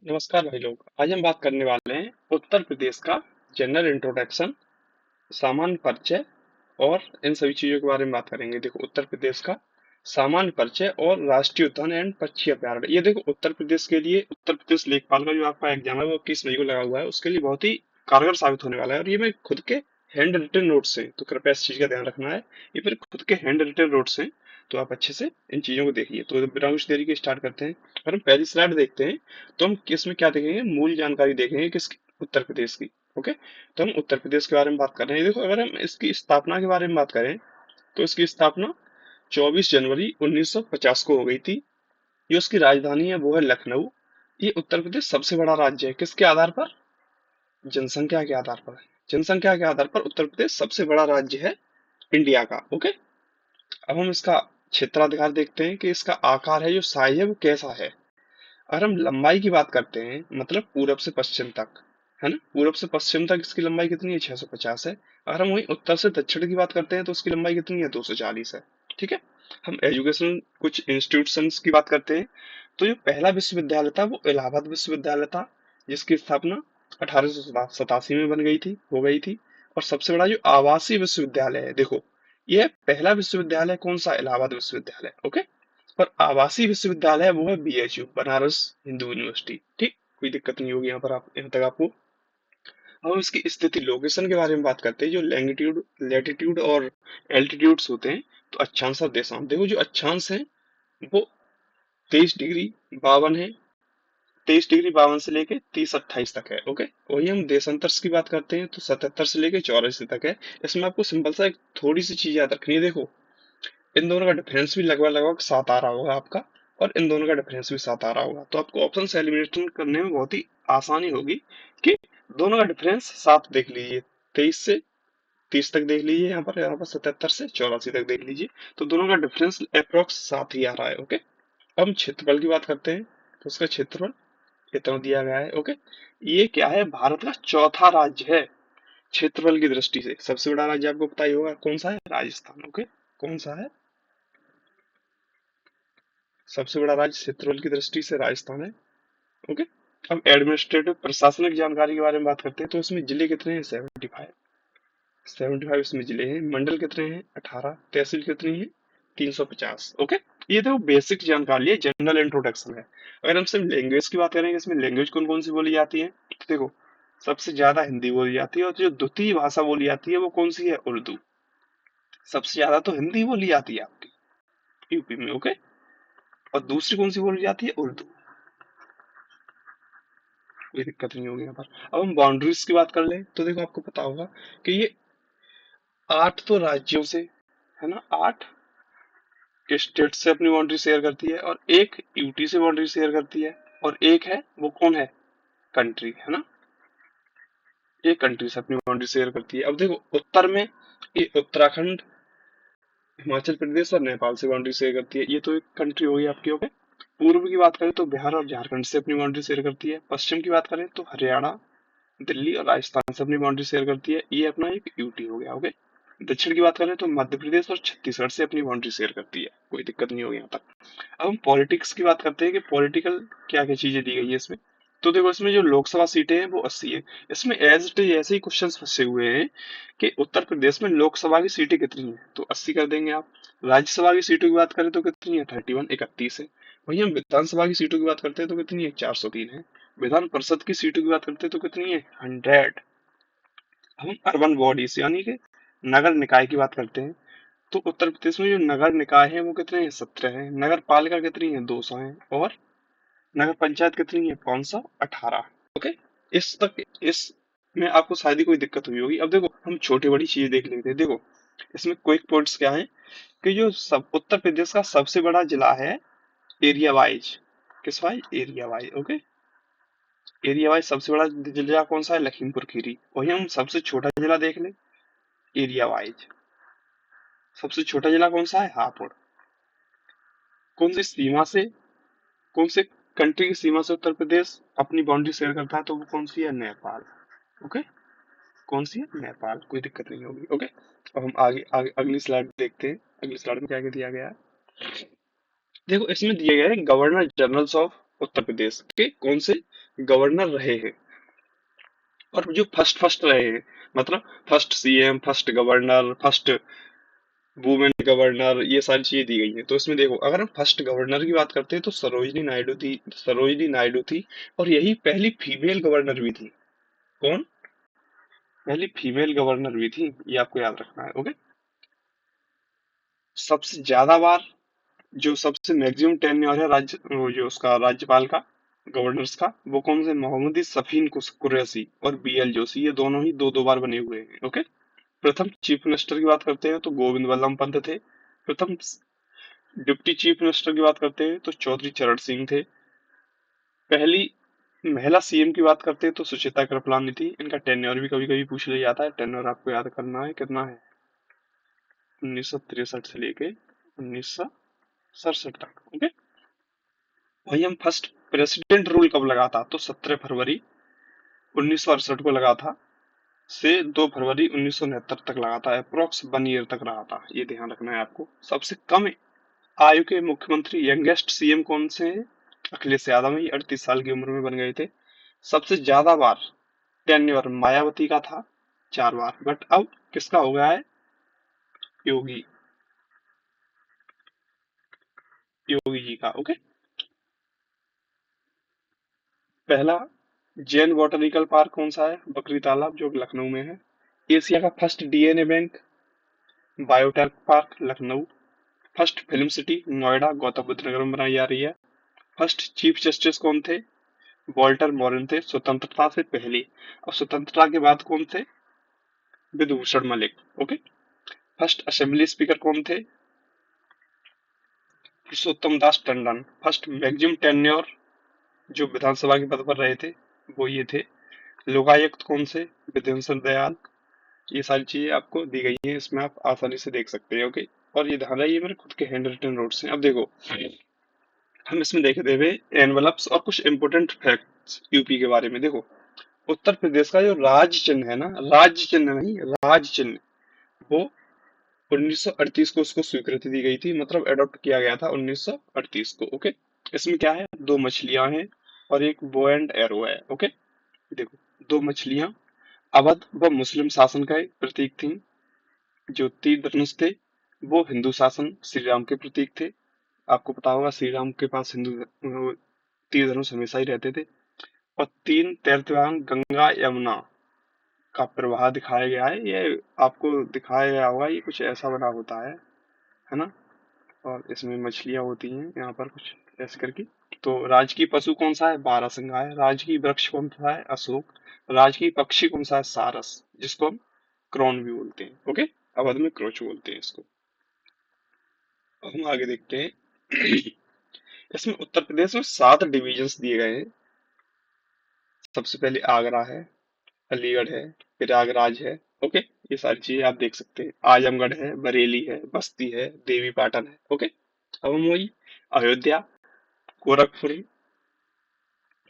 नमस्कार भाई लोग। आज हम बात करने वाले हैं उत्तर प्रदेश का जनरल इंट्रोडक्शन, सामान्य परिचय और इन सभी चीजों के बारे में बात करेंगे। देखो, उत्तर प्रदेश का सामान्य परिचय और राष्ट्रीय उद्यान एंड पक्षी अभयारण्य। ये देखो, उत्तर प्रदेश के लिए उत्तर प्रदेश लेखपाल का जो आपका एग्जाम है वो 21 मई को लगा हुआ है, उसके लिए बहुत ही कारगर साबित होने वाला है। और ये मैं खुद के हैंड रिटन नोट्स हैं, तो कृपया इस चीज का ध्यान रखना है। ये मेरे खुद के हैंड रिटन नोट्स हैं, तो आप अच्छे से इन चीजों को देखिए। तो बिना कुछ देरी के स्टार्ट करते हैं। अगर हम पहली स्लाइड देखते हैं तो हम किसमें क्या देखेंगे, मूल जानकारी देखेंगे किस उत्तर प्रदेश की। ओके, तो हम उत्तर प्रदेश के बारे में बात कर रहे हैं। देखो, अगर हम इसकी स्थापना के बारे में बात करें तो इसकी स्थापना 24 जनवरी 1950 को हो गई थी। जो इसकी राजधानी है वो है लखनऊ। ये उत्तर प्रदेश सबसे बड़ा राज्य है किसके आधार पर? जनसंख्या के आधार पर। जनसंख्या के आधार पर उत्तर प्रदेश सबसे बड़ा राज्य है इंडिया का। ओके, अब हम इसका क्षेत्राधिकार देखते हैं कि इसका आकार है, जो साइज है वो कैसा है। अगर हम लंबाई की बात करते हैं, मतलब पूरब से पश्चिम तक, है ना, पूरब से पश्चिम तक इसकी लंबाई कितनी है? 650 है। अगर हम वहीं उत्तर से दक्षिण की बात करते हैं तो उसकी लंबाई कितनी है? 240 है। ठीक है। हम एजुकेशन कुछ इंस्टीट्यूशंस की बात करते हैं तो जो पहला विश्वविद्यालय था वो इलाहाबाद विश्वविद्यालय था, जिसकी स्थापना 1887 में बन गई थी, हो गई थी। और सबसे बड़ा जो आवासीय विश्वविद्यालय है, देखो, ये पहला विश्वविद्यालय कौन सा? इलाहाबाद विश्वविद्यालय। ओके, पर आवासीय विश्वविद्यालय है वो है बीएचयू, बनारस हिंदू यूनिवर्सिटी। ठीक, कोई दिक्कत नहीं होगी यहाँ पर, आप यहाँ तक आपको। अब हम इसकी स्थिति लोकेशन के बारे में बात करते हैं। जो लैंगिट्यूड, लैटिट्यूड और एल्टीट्यूड्स होते हैं, तो अक्षांश और देशांश। देखो, जो अक्षांश है वो 23 डिग्री 52 है, 23 डिग्री 52 से लेके 30 28 तक है। ओके, वही हम देशांतर की बात करते हैं तो 77 से लेके 84 तक है। इसमें आपको सिंपल सा एक थोड़ी सी चीज याद रखनी है। देखो, इन दोनों का डिफरेंस भी लगभग लगभग 7 आ रहा होगा आपका, और इन दोनों का डिफरेंस भी 7 आ रहा होगा, तो आपको ऑप्शन से एलिमिनेशन करने में बहुत ही आसानी होगी कि दोनों का डिफरेंस 7 देख लीजिए, 23 से 30 तक देख लीजिए, यहाँ पर 77 से 84 तक देख लीजिए, तो दोनों का डिफरेंस अप्रोक्स 7 ही आ रहा है। ओके, अब हम क्षेत्रफल की बात करते हैं तो उसका क्षेत्रफल इतना दिया गया है। ओके, ये क्या है? भारत का चौथा राज्य है क्षेत्रफल की दृष्टि से। सबसे बड़ा राज्य आपको पता ही होगा कौन सा है? राजस्थान। ओके, कौन सा है? सबसे बड़ा राज्य क्षेत्रफल की दृष्टि से राजस्थान है। ओके, अब एडमिनिस्ट्रेटिव प्रशासनिक जानकारी के बारे में बात करते हैं तो इसमें जिले कितने हैं? 75। 75 इसमें जिले हैं। मंडल कितने हैं? 18। तहसील कितनी है? 350। ओके, ये तो बेसिक जानकारी है, जनरल इंट्रोडक्शन है। अगर हम सिर्फ लैंग्वेज की बात करेंगे, इसमें लैंग्वेज कौन कौन सी बोली जाती है, तो देखो, सबसे ज्यादा हिंदी बोली जाती है, और जो द्वितीय भाषा बोली जाती है वो कौन सी है? उर्दू। सबसे ज्यादा तो हिंदी बोली जाती है आपकी यूपी में। ओके, और दूसरी कौन सी बोली जाती है? उर्दू। कोई दिक्कत नहीं होगी यहाँ पर। अब हम बाउंड्रीज की बात कर लें तो देखो, आपको पता होगा कि ये 8 तो राज्यों से, है ना, 8 स्टेट से अपनी बाउंड्री शेयर करती है, और एक यूटी से बाउंड्री शेयर करती है, और एक है वो कौन है? कंट्री, है ना, ये कंट्री से अपनी बाउंड्री शेयर करती है। अब देखो, उत्तर में ये उत्तराखंड, हिमाचल प्रदेश और नेपाल से बाउंड्री शेयर करती है, ये तो एक कंट्री हो गई आपकी। ओके, पूर्व की बात करें तो बिहार और झारखंड से अपनी बाउंड्री शेयर करती है। पश्चिम की बात करें तो हरियाणा, दिल्ली और राजस्थान से अपनी बाउंड्री शेयर करती है, ये अपना एक यूटी हो गया। ओके, दक्षिण की बात करें तो मध्य प्रदेश और छत्तीसगढ़ से अपनी बाउंड्री शेयर करती है। कोई दिक्कत नहीं होगी यहाँ तक। अब हम पॉलिटिक्स की बात करते हैं कि पॉलिटिकल क्या क्या चीजें दी गई है इसमें। तो देखो, इसमें जो लोकसभा सीटें हैं वो 80 है। इसमें एज इट इज ऐसे ही क्वेश्चन फंसे हुए हैं कि उत्तर प्रदेश में लोकसभा की सीटें कितनी है, तो 80 कर देंगे आप। राज्यसभा की सीटों की बात करें तो कितनी है? 31, 31 है। वहीं हम विधानसभा की सीटों की बात करते हैं तो कितनी है? 403 है। विधान परिषद की सीटों की बात करते हैं तो कितनी है? 100। हम अर्बन बॉडीज यानी कि नगर निकाय की बात करते हैं तो उत्तर प्रदेश में जो नगर निकाय है वो कितने हैं? 17 है। नगर पालिका कितनी है? 200 है। और नगर पंचायत कितनी है? 518। ओके, इस तक, इस में आपको शायद ही कोई दिक्कत हुई होगी। अब देखो, हम छोटी बड़ी चीजें देख लेते हैं। देखो, इसमें क्विक पॉइंट्स क्या है कि जो सब उत्तर प्रदेश का सबसे बड़ा जिला है एरिया वाइज, किस wise? Area wise. Okay, area wise सबसे बड़ा जिला कौन सा है? लखीमपुर खीरी। वही हम सबसे छोटा जिला देख लें एरिया वाइज, सबसे छोटा जिला कौन सा है? हापुड़। कौन सी सीमा से, कौन से कंट्री की सीमा से उत्तर प्रदेश अपनी बाउंड्री शेयर करता है, तो वो कौन सी है? नेपाल। ओके, कौन सी है? नेपाल। कोई दिक्कत नहीं होगी। ओके, अब हम आगे आगे अगली स्लाइड देखते हैं। अगली स्लाइड में क्या क्या दिया गया है। देखो, इसमें दिए गए हैं governor generals of Uttar Pradesh के कौन से गवर्नर रहे हैं, और जो फर्स्ट फर्स्ट रहे हैं, मतलब first CM, first governor, first women governor, ये सारी चीजें दी गई हैं। तो इसमें देखो, अगर हम फर्स्ट गवर्नर की बात करते हैं तो सरोजिनी नायडू थी, सरोजिनी नायडू थी। और यही पहली फीमेल गवर्नर भी थी। कौन? पहली फीमेल गवर्नर भी थी, ये आपको याद रखना है। ओके। सबसे ज्यादा बार, जो सबसे मैक्सिमम टेन्योर है राज्य, वो जो उसका राज्यपाल का, गवर्नर्स का, वो कौन से? मोहम्मद सफीन कुरैशी और बीएल जोशी, ये दोनों ही दो दो बार बने हुए हैं। ओके। प्रथम चीफ मिनिस्टर की बात करते हैं तो गोविंद वल्लभ पंत थे। प्रथम डिप्टी चीफ मिनिस्टर की बात करते हैं तो चौधरी चरण सिंह थे। पहली महिला सीएम की बात करते हैं तो सुचित्रा कृपलानी थी। इनका टेन्योर भी कभी कभी पूछ लिया जाता है। टेन्योर आपको याद करना है, कितना है? 1963 से लेके 1967 तक। ओके। वही हम फर्स्ट प्रेसिडेंट रूल कब लगा था? तो 17 फरवरी 1968 को लगा था, से 2 फरवरी 1969 तक लगा था। अप्रोक्स 1 ईयर तक रहा था, ये ध्यान रखना है आपको। सबसे कम आयु के मुख्यमंत्री, यंगेस्ट सीएम कौन से हैं? अखिलेश यादव ही 38 साल की उम्र में बन गए थे। सबसे ज्यादा बार टेन्योर मायावती का था, 4 बार। बट अब किसका हो गया है? योगी, योगी जी का। ओके। पहला जैन बॉटनिकल पार्क कौन सा है? बकरी तालाब, जो कि लखनऊ में है। एशिया का first DNA bank, biotech park, Lucknow. First film city, Noida, Gautam Buddh Nagar में बनाई जा रही है। फर्स्ट चीफ जस्टिस कौन थे? वॉल्टर मॉरन थे, स्वतंत्रता से पहले। और स्वतंत्रता के बाद कौन थे? Vibhushan Malik. Okay. First assembly speaker कौन थे? पुरुषोत्तम Das Tandon. First maximum tenure जो विधानसभा के पद पर रहे थे, वो ये थे। लोकायुक्त कौन से? विधिभूषण दयाल। ये सारी चीजें आपको दी गई हैं, इसमें आप आसानी से देख सकते हैं। ओके। और ये ध्यान रहे, ये मेरे खुद के हैंड रिटन नोट्स हैं। अब देखो, हम इसमें देखते हुए एनवलप्स और कुछ इंपोर्टेंट फैक्ट्स यूपी के बारे में। देखो, उत्तर प्रदेश का जो राज्य चिन्ह है ना, राज्य चिन्ह नहीं, राज्य चिन्ह, वो 1938 को उसको स्वीकृति दी गई थी, मतलब अडॉप्ट किया गया था 1938 को। ओके। इसमें क्या है? 2 मछलियां हैं और एक बो एंड एरो है। ओके। देखो, 2 मछलियां अवध व मुस्लिम शासन का एक प्रतीक थी। जो तीर धनुष थे, वो हिंदू शासन श्री राम के प्रतीक थे। आपको पता होगा श्री राम के पास तीर धनुष हमेशा ही रहते थे। और 3 तैरतवान गंगा यमुना का प्रवाह दिखाया गया है। ये आपको दिखाया गया होगा, ये कुछ ऐसा बना होता है ना। और इसमें मछलियां होती हैं यहाँ पर कुछ ऐसे करके। तो राजकीय पशु कौन सा है? बारहसिंगा है। राजकीय वृक्ष कौन सा है? अशोक। राजकीय पक्षी कौन सा है? सारस, जिसको हम क्रोन भी बोलते हैं। ओके। अवध में क्रोच बोलते हैं इसको। अब हम आगे देखते हैं। इसमें उत्तर प्रदेश में 7 डिविजन्स दिए गए हैं। सबसे पहले आगरा है, अलीगढ़ है, प्रयागराज है। ओके। ये सारी चीजें आप देख सकते हैं। आजमगढ़ है, बरेली है, बस्ती है, देवी पाटन है। ओके। अब हम वही अयोध्या, गोरखपुर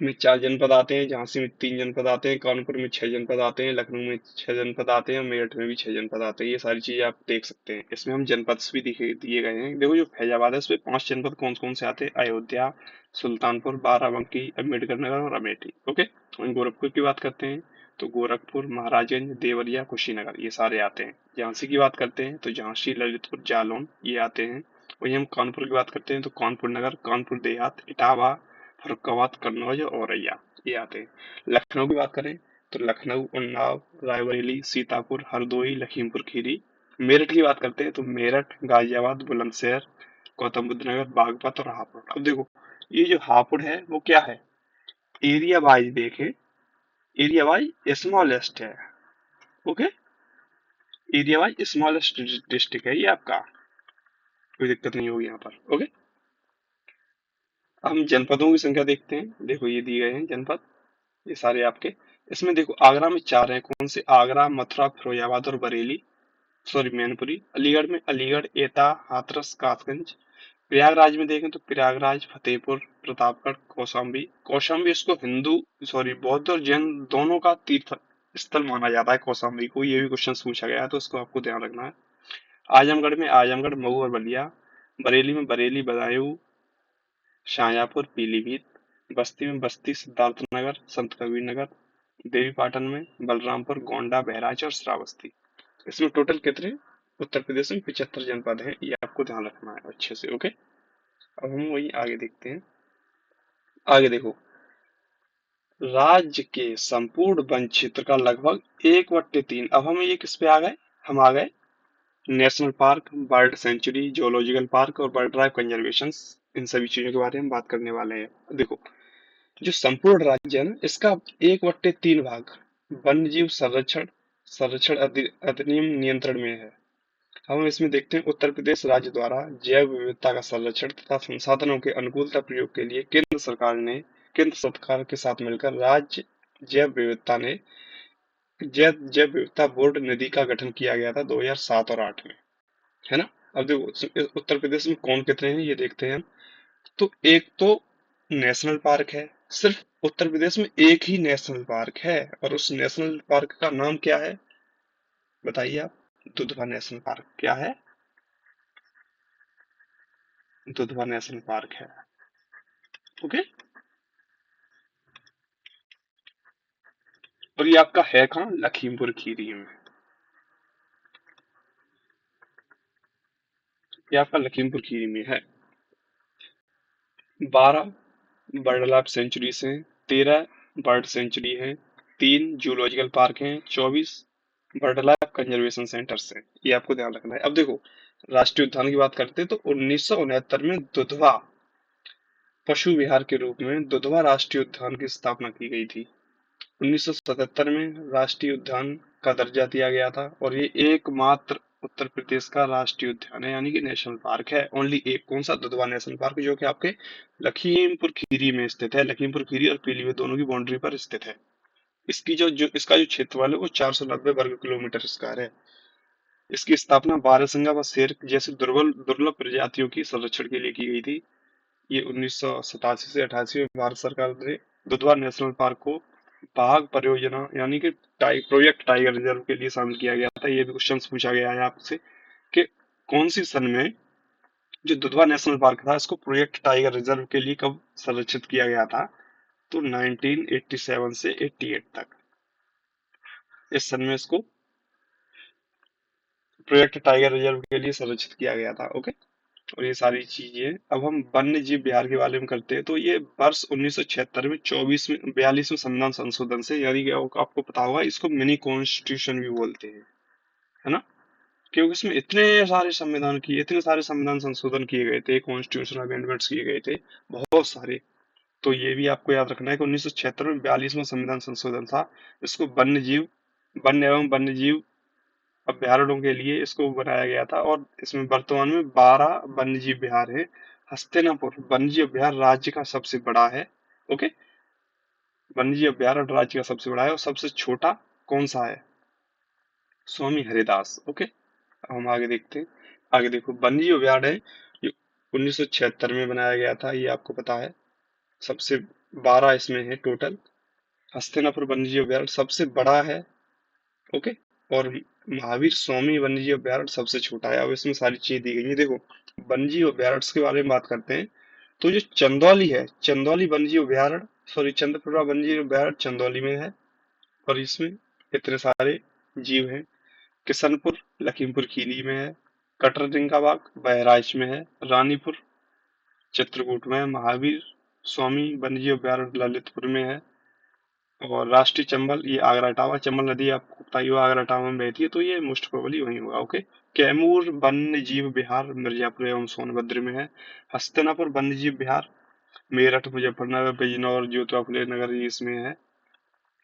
में 4 जनपद आते हैं, झांसी में 3 जनपद आते हैं, कानपुर में 6 जनपद आते हैं, लखनऊ में 6 जनपद आते हैं, और मेरठ में भी 6 जनपद आते हैं। ये सारी चीजें आप देख सकते हैं। इसमें हम जनपद भी दिए गए हैं। देखो, जो फैजाबाद है, इसमें 5 जनपद कौन कौन से आते हैं? अयोध्या, सुल्तानपुर, बाराबंकी, अम्बेडकर नगर और अमेठी। ओके। हम गोरखपुर की बात करते हैं तो गोरखपुर, महाराजगंज, देवरिया, कुशीनगर, ये सारे आते हैं। झांसी की बात करते हैं तो झांसी, ललितपुर, जालौन, ये आते हैं। वहीं हम कानपुर की बात करते हैं तो कानपुर नगर, कानपुर देहात, इटावा, फर्रुखाबाद, कन्नौज और औरैया, ये आते हैं। लखनऊ की बात करें तो लखनऊ, उन्नाव, रायबरेली, सीतापुर, हरदोई, लखीमपुर खीरी। मेरठ की बात करते हैं तो मेरठ, गाजियाबाद, बुलंदशहर, गौतम बुद्ध नगर, बागपत और हापुड़। अब देखो, ये जो हापुड़ है वो क्या है? एरिया वाइज देखे, एरिया वाइज स्मॉलेस्ट है। Okay. Area wise smallest district है ये आपका, कोई दिक्कत नहीं होगी यहाँ पर। ओके। अब हम जनपदों की संख्या देखते हैं। देखो, ये दिए गए हैं जनपद, ये सारे आपके। इसमें देखो, आगरा में 4 हैं। कौन से? आगरा, मथुरा, फिरोजाबाद और बरेली, सॉरी मैनपुरी। अलीगढ़ में अलीगढ़, एटा, हाथरस, कासगंज। प्रयागराज में देखें तो प्रयागराज, फतेहपुर, प्रतापगढ़, कौशाम्बी। कौशाम्बी इसको हिंदू, सॉरी बौद्ध और जैन दोनों का तीर्थ स्थल माना जाता है कौशाम्बी को। ये भी क्वेश्चन पूछा गया है, तो इसको आपको ध्यान रखना है। आजमगढ़ में आजमगढ़, मऊ और बलिया। बरेली में बरेली, बदायूं, शाहजहांपुर, पीलीभीत। बस्ती में बस्ती, सिद्धार्थ नगर, संत कबीर नगर, देवी पाटन में, बलरामपुर, गोंडा, बहराइच और श्रावस्ती। इसमें टोटल कितने उत्तर प्रदेश में 75 जनपद हैं, ये आपको ध्यान रखना है अच्छे से। ओके, अब हम वही आगे देखते हैं। आगे देखो, राज्य के संपूर्ण वन क्षेत्र का लगभग 1/3। अब हम ये किस पे आ गए, हम आ गए national park, bird sanctuary, zoological park और बर्ड लाइफ कंजर्वेशन, इन सभी चीजों के बारे में बात करने वाले हैं। देखो, जो संपूर्ण राज्य है ना, इसका 1/3 भाग वन्यजीव संरक्षण संरक्षण अधिनियम नियंत्रण में है। हम इसमें देखते हैं, उत्तर प्रदेश राज्य द्वारा जैव विविधता का संरक्षण तथा संसाधनों के अनुकूलता प्रयोग के लिए केंद्र सरकार के साथ मिलकर राज्य जैव विविधता ने जैव जैव विविधता बोर्ड निधि का गठन किया गया था 2007 और 8 में, है ना। अब देखो, उत्तर प्रदेश में कौन कितने हैं ये देखते हैं हम। तो एक तो नेशनल पार्क है, सिर्फ उत्तर प्रदेश में एक ही नेशनल पार्क है, और उस नेशनल पार्क का नाम क्या है, बताइए आप। दुधवा नेशनल पार्क क्या है, दुधवा नेशनल पार्क है। ओके, और ये आपका है कहाँ, लखीमपुर खीरी में। ये आपका लखीमपुर खीरी में है। 12 बर्ड लाइफ सेंचुरीज हैं, 13 बर्ड सेंचुरी हैं, 3 जूलॉजिकल पार्क हैं, 24 बर्ड लाइफ कंजर्वेशन सेंटर्स हैं। ये आपको ध्यान रखना है। अब देखो, राष्ट्रीय उद्यान की बात करते हैं तो 1969 में दुधवा पशु विहार के रूप में दुधवा राष्ट्रीय उद्यान की स्थापना की गई थी। 1977 में राष्ट्रीय उद्यान का दर्जा दिया गया था, और ये एकमात्र उत्तर प्रदेश का राष्ट्रीय उद्यान है, यानी कि नेशनल पार्क है। ओनली एक, कौन सा, दुधवा नेशनल पार्क, जो कि आपके लखीमपुर खीरी में स्थित है। लखीमपुर खीरी और पीलीभीत दोनों की बाउंड्री पर स्थित है। इसकी इसका जो क्षेत्रफल है वो 490 वर्ग किलोमीटर स्क्वायर है। इसकी स्थापना बारहसिंगा व शेर जैसे दुर्बल दुर्लभ प्रजातियों की संरक्षण के लिए की गई थी। ये 1987 से 88 में भारत सरकार ने दुधवा नेशनल पार्क को बाघ परियोजना यानी कि प्रोजेक्ट टाइगर रिजर्व के लिए शामिल किया गया था। ये भी क्वेश्चन पूछा गया है आपसे कि कौन सी सन में जो दुधवा नेशनल पार्क था इसको प्रोजेक्ट टाइगर रिजर्व के लिए कब संरक्षित किया गया था। तो 1987 से 88 तक, इस सन में इसको प्रोजेक्ट टाइगर रिजर्व के लिए संरक्षित किया गया था। ओके, और ये सारी चीजें। अब हम वन्य जीव विहार के बारे में करते हैं, तो ये वर्ष 1976 में 42वें संविधान संशोधन से, यानी कि आपको पता होगा, इसको मिनी कॉन्स्टिट्यूशन भी बोलते हैं, है ना। क्योंकि इसमें इतने सारे संविधान संशोधन किए गए थे, कॉन्स्टिट्यूशनल अमेंडमेंट्स किए गए थे, बहुत सारे। तो ये भी आपको याद रखना है कि 1976 में 42वां संविधान संशोधन था। इसको वन्य एवं वन्य जीव अभ्यारण्यों के लिए इसको बनाया गया था, और इसमें वर्तमान में 12 वन्यजीव विहार है। हस्तिनापुर वन्यजीव अभ्यारण्य राज्य का सबसे बड़ा है। ओके, वन्यजीव अभ्यारण्य राज्य का सबसे बड़ा है, और सबसे छोटा कौन सा है, स्वामी हरिदास। ओके, अब हम आगे देखते हैं। आगे देखो, वन्यजीव अभ्यारण्य है, ये 1976 में बनाया गया था, ये आपको पता है। सबसे 12 इसमें है टोटल। हस्तिनापुर वन्यजीव अभ्यारण्य सबसे बड़ा है। ओके, और महावीर स्वामी वन्यजीव अभ्यारण्य सबसे छोटा है। अब इसमें सारी चीजें दी गई है। देखो, वन्यजीव अभ्यारण्य के बारे में बात करते हैं, तो जो चंदौली है, चंदौली वन्यजीव अभ्यारण्य, सॉरी, चंद्रपुरा वन्यजीव अभ्यारण्य चंदौली में है, और इसमें इतने सारे जीव हैं। किशनपुर लखीमपुर खीरी में है, कटरडिंगा बाग बहराइच में है, रानीपुर चित्रकूट में है, महावीर स्वामी वन्यजीव अभ्यारण्य ललितपुर में है, और राष्ट्रीय चंबल ये आगरा इटावा, चंबल नदी आपको पता ही होगा आगरा इटावा में बहती है, तो ये मोस्ट प्रोबेबली वहीं होगा। ओके, कैमूर वन्य जीव विहार मिर्जापुर एवं सोनभद्र में है। हस्तिनापुर वन्य जीव विहार मेरठ, मुजफ्फरनगर, बिजनौर, ज्योतिबा फुले नगर, ये इसमें है।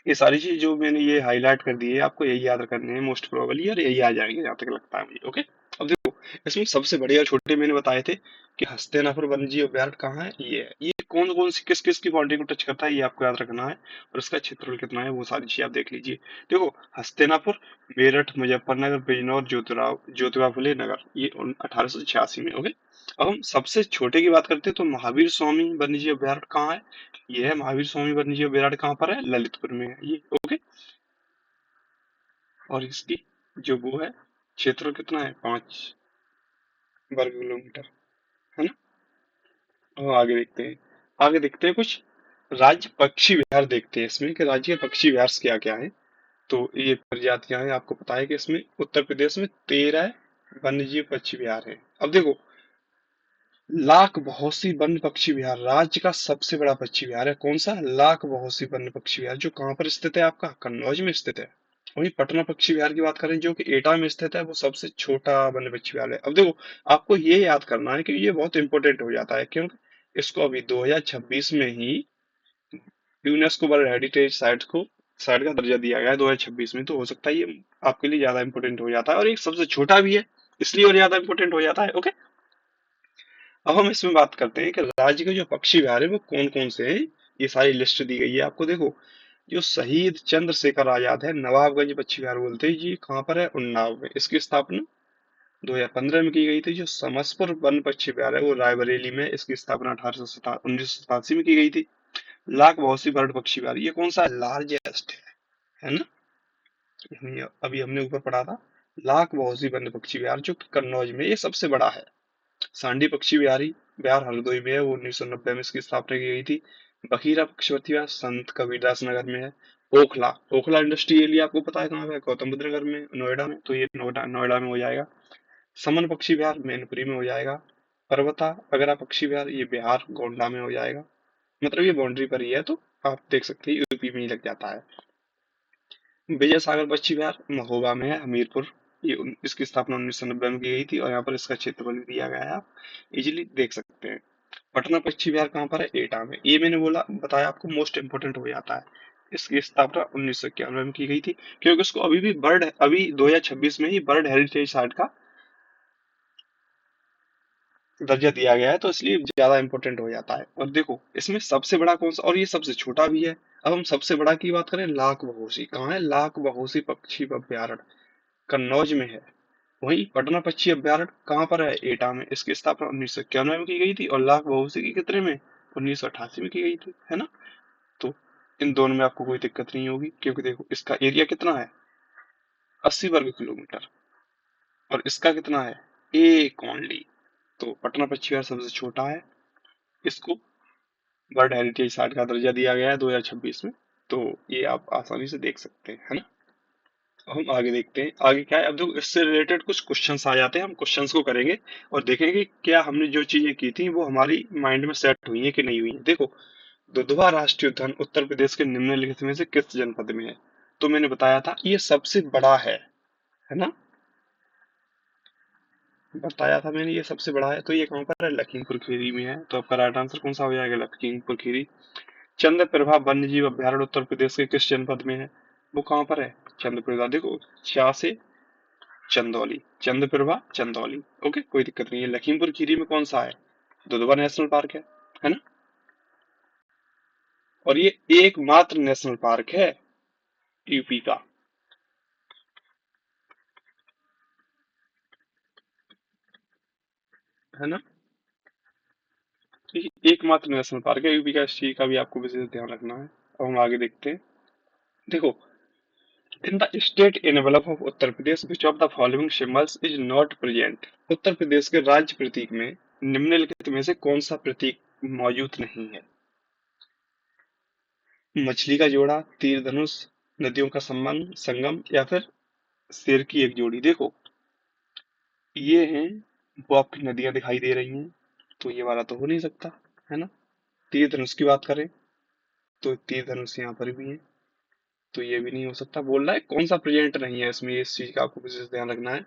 ये सारी चीज जो मैंने ये हाईलाइट कर दी है, आपको यही याद करने हैं मोस्ट प्रोबेबली, और यही आ जाएंगे जहाँ तक लगता है मुझे। ओके, अब देखो, इसमें सबसे बड़े और छोटे मैंने बताए थे कि हस्तिनापुर वन्यजीव अभ्यारण्य कहाँ है, ये है। ये कौन कौन सी किस किस की बाउंड्री को टच करता है, ये आपको याद रखना है, और इसका क्षेत्रफल कितना है वो सारी चीज आप देख लीजिए। देखो, हस्तिनापुर मेरठ, मुजफ्फरनगर, बिजनौर, ज्योतिबा फुले नगर, ये 1886 में। ओके, अब हम सबसे छोटे की बात करते हैं, तो महावीर स्वामी वन्यजीव अभ्यारण्य कहाँ है, ये है महावीर स्वामी वन्यजीव अभ्यारण्य, कहाँ पर है, ललितपुर में है ये। ओके, और इसकी जो वो है क्षेत्र कितना है, 5 वर्ग किलोमीटर, है ना। और आगे देखते हैं कुछ। राज्य पक्षी विहार देखते हैं इसमें कि राज्य के पक्षी विहार क्या क्या है। तो ये प्रजातियां हैं, आपको पता है कि इसमें उत्तर प्रदेश में 13 वन्यजीव पक्षी विहार है। अब देखो, लाख बहुसी वन्य पक्षी विहार राज्य का सबसे बड़ा पक्षी विहार है। कौन सा? लाख बहुसी वन्य पक्षी विहार, जो कहाँ पर स्थित है? आपका कन्नौज में स्थित है। वहीं पटना पक्षी विहार की बात करें जो कि एटा में स्थित है, वो सबसे छोटा वन्य पक्षी विहार है। अब देखो, आपको ये याद करना है कि ये बहुत इंपॉर्टेंट हो जाता है, क्योंकि इसको अभी 2026 में ही यूनेस्को वर्ल्ड हेरिटेज साइट का दर्जा दिया गया है 2026 में। तो हो सकता है ये आपके लिए ज्यादा इंपॉर्टेंट हो जाता है, और एक सबसे छोटा भी है, इसलिए और ज्यादा इंपॉर्टेंट हो जाता है। ओके, अब हम इसमें बात करते हैं कि राज्य के जो पक्षी विहार है वो कौन कौन से हैं। ये सारी लिस्ट दी गई है आपको। देखो, जो शहीद चंद्रशेखर आजाद है नवाबगंज पक्षी विहार बोलते हैं, ये कहाँ पर है? उन्नाव में। इसकी स्थापना 2015 में की गई थी। जो समसपुर वन पक्षी विहार है वो रायबरेली में, इसकी स्थापना 1987 में की गई थी। लाख बहुसी बर्ड पक्षी विहार, ये कौन सा है? लार्जेस्ट है ना। अभी हमने ऊपर पढ़ा था, लाख बहुसी वन्य पक्षी विहार जो कि कन्नौज में, ये सबसे बड़ा है। सांडी पक्षी विहारी विहार हरदोई में है, वो 1990 में इसकी स्थापना की गई थी। बखीरा पक्षी विहार संत कबीरदास नगर में है। ओखला, ओखला इंडस्ट्री एरिया आपको पता है कहाँ पे है? गौतम बुद्ध नगर में, नोएडा में। तो ये नोएडा नोएडा में हो जाएगा। समन पक्षी विहार मैनपुरी में हो जाएगा। पर्वता अगरा पक्षी विहार ये बिहार गोंडा में हो जाएगा। मतलब ये बाउंड्री पर ही है, तो आप देख सकते हैं यूपी में ही लग जाता है। विजय सागर पक्षी विहार महोबा में है, हमीरपुर। इसकी स्थापना 1990 में की गई थी, और यहाँ पर इसका क्षेत्रफल भी दिया गया है, आप इजीली देख सकते हैं। पटना पक्षी विहार कहाँ पर है? एटा में। ये मैंने बोला बताया आपको, मोस्ट इंपोर्टेंट हो जाता है। इसकी स्थापना 1991 में की गई थी, क्योंकि उसको अभी भी अभी 2026 में ही बर्ड हेरिटेज साइट का दर्जा दिया गया है, तो इसलिए ज्यादा इंपॉर्टेंट हो जाता है। और देखो, इसमें सबसे बड़ा कौन सा, और ये सबसे छोटा भी है। अब हम सबसे बड़ा की बात करें, लाख बहोसी कहाँ है? लाख बहोसी पक्षी अभ्यारण्य कन्नौज में है। वहीं पटना पक्षी अभ्यारण्य कहाँ पर है? एटा में। इसकी स्थापना 1991 में की गई थी, और लाख बहोसी की कितने में? 1988 में की गई थी, है ना। तो इन दोनों में आपको कोई दिक्कत नहीं होगी, क्योंकि देखो इसका एरिया कितना है? 80 वर्ग किलोमीटर। और इसका कितना है? एक ओनली। तो पटना पक्षी विहार सबसे छोटा है। इसको वर्ल्ड हेरिटेज साइट का दर्जा दिया गया है 2026 में। तो ये आप आसानी से देख सकते हैं, है ना। अब हम आगे देखते हैं, आगे क्या है। अब देखो, इससे रिलेटेड कुछ क्वेश्चंस आ जाते हैं, हम क्वेश्चंस को करेंगे और देखेंगे क्या हमने जो चीजें की थी वो हमारी माइंड में सेट हुई है कि नहीं हुई है। देखो, दुधवा राष्ट्रीय उद्यान उत्तर प्रदेश के निम्नलिखित में से किस जनपद में है? तो मैंने बताया था ये सबसे बड़ा है ना। बताया था मैंने ये सबसे बड़ा है। तो ये कहाँ पर है? लखीमपुर खीरी में है। तो आपका राइट आंसर कौन सा हो जाएगा? लखीमपुर खीरी। चंद्र प्रभा वन्य जीव अभ्यारण्य उत्तर प्रदेश के किस जनपद में है? वो कहाँ पर है? चंद्र प्रभा। देखो, चा से चंदौली, चंद्र प्रभा चंदौली। ओके, कोई दिक्कत नहीं है। लखीमपुर खीरी में कौन सा है? दुधवा नेशनल पार्क है ना। और ये एकमात्र नेशनल पार्क है यूपी का, है ना। ये एकमात्र नेशनल पार्क है यूपी का, इस चीज का भी आपको विशेष ध्यान रखना है। अब हम आगे देखते हैं। देखो, in the state envelope of Uttar Pradesh which of the following symbols is not present? Uttar Pradesh के राज्य प्रतीक में निम्नलिखित में से कौन सा प्रतीक मौजूद नहीं है? मछली का जोड़ा, तीर धनुष, नदियों का संगम, या फिर शेर की एक जोड़ी। देखो, ये हैं, वो आपकी नदियां दिखाई दे रही हैं, तो ये वाला तो हो नहीं सकता, है ना। तीर धनुष की बात करें तो तीर धनुष यहाँ पर भी है, तो ये भी नहीं हो सकता। बोल रहा है कौन सा प्रेजेंट नहीं है इसमें, इस चीज का आपको विशेष ध्यान रखना है।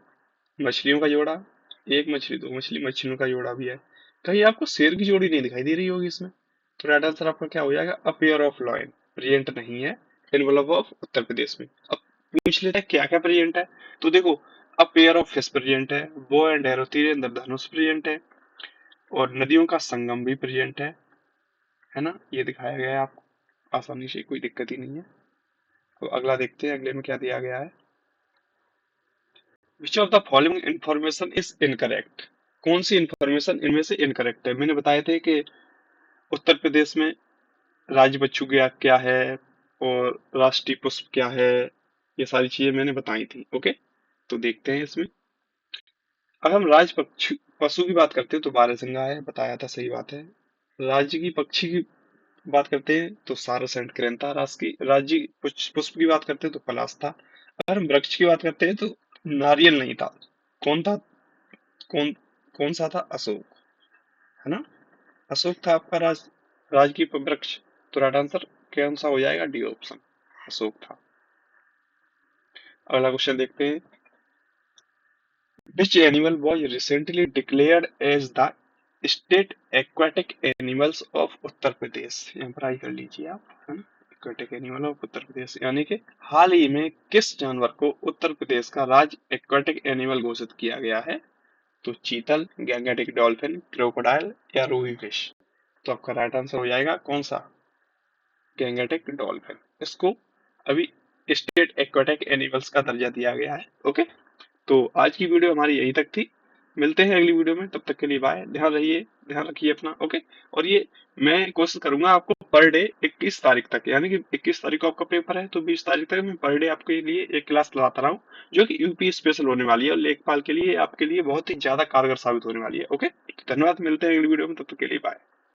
मछलियों का जोड़ा, एक मछली, दो मछली, मछलियों का जोड़ा भी है। कहीं आपको शेर की जोड़ी नहीं दिखाई दे रही होगी इसमें। तो राइट आंसर आपका क्या हो जाएगा? A pair of lion present नहीं है एनवलप ऑफ उत्तर प्रदेश में। अब पूछ लेते हैं क्या क्या प्रेजेंट है। तो देखो, a pair of fish present है, बो एंड एरो तीर धनुष प्रेजेंट है, और नदियों का संगम भी प्रेजेंट है ना। ये दिखाया गया है आपको आसानी से, कोई दिक्कत ही नहीं है। तो अगला देखते हैं, अगले में क्या दिया गया है। विच of the following information is incorrect? कौन सी इंफॉर्मेशन इनमें से इनकरेक्ट है? मैंने बताए थे कि उत्तर प्रदेश में राज्य पशु क्या क्या है, और राष्ट्रीय पुष्प क्या है, ये सारी चीजें मैंने बताई थी। ओके, तो देखते हैं इसमें। अब हम राज्य पशु की बात करते हैं तो बारहसिंगा है, बताया था, सही बात है। राज्य की पक्षी की बात करते हैं तो सारस एंड क्रेंता राज्य पुष्प की बात करते हैं तो पलाश था। अगर हम वृक्ष की बात करते हैं तो नारियल नहीं था। कौन था? कौन कौन सा था? अशोक, है ना। अशोक था आपका राजकीय वृक्ष। तो राइट आंसर कौन सा हो जाएगा? डी ऑप्शन, अशोक था। अगला क्वेश्चन देखते हैं। Which animal was recently declared as the state aquatic animals of Uttar Pradesh? यहाँ पर आई कर लीजिए आप, है ना। एक्वाटिक एनिमल ऑफ उत्तर प्रदेश, यानी कि हाल ही में किस जानवर को उत्तर प्रदेश का राज्य एक्वाटिक एनिमल घोषित किया गया है? तो चीतल, गैंगेटिक डॉल्फिन, क्रोकोडाइल या रूही फिश। तो आपका राइट आंसर हो जाएगा कौन सा? Gangetic dolphin. इसको अभी स्टेट एक्वाटिक एनिमल्स का दर्जा दिया गया है। ओके, तो आज की वीडियो हमारी यहीं तक थी। मिलते हैं अगली वीडियो में, तब तक के लिए बाय। ध्यान रहिए, ध्यान रखिए अपना। ओके, और ये मैं कोशिश करूंगा आपको पर डे 21 तारीख तक, यानी कि 21 तारीख को आपका पेपर है तो 20 तारीख तक मैं पर डे आपके लिए एक क्लास लगाता रहा हूँ, जो कि यूपी स्पेशल होने वाली है और लेखपाल के लिए आपके लिए बहुत ही ज्यादा कारगर साबित होने वाली है। ओके, तो धन्यवाद, मिलते हैं अगली वीडियो में, तब तक के लिए बाय।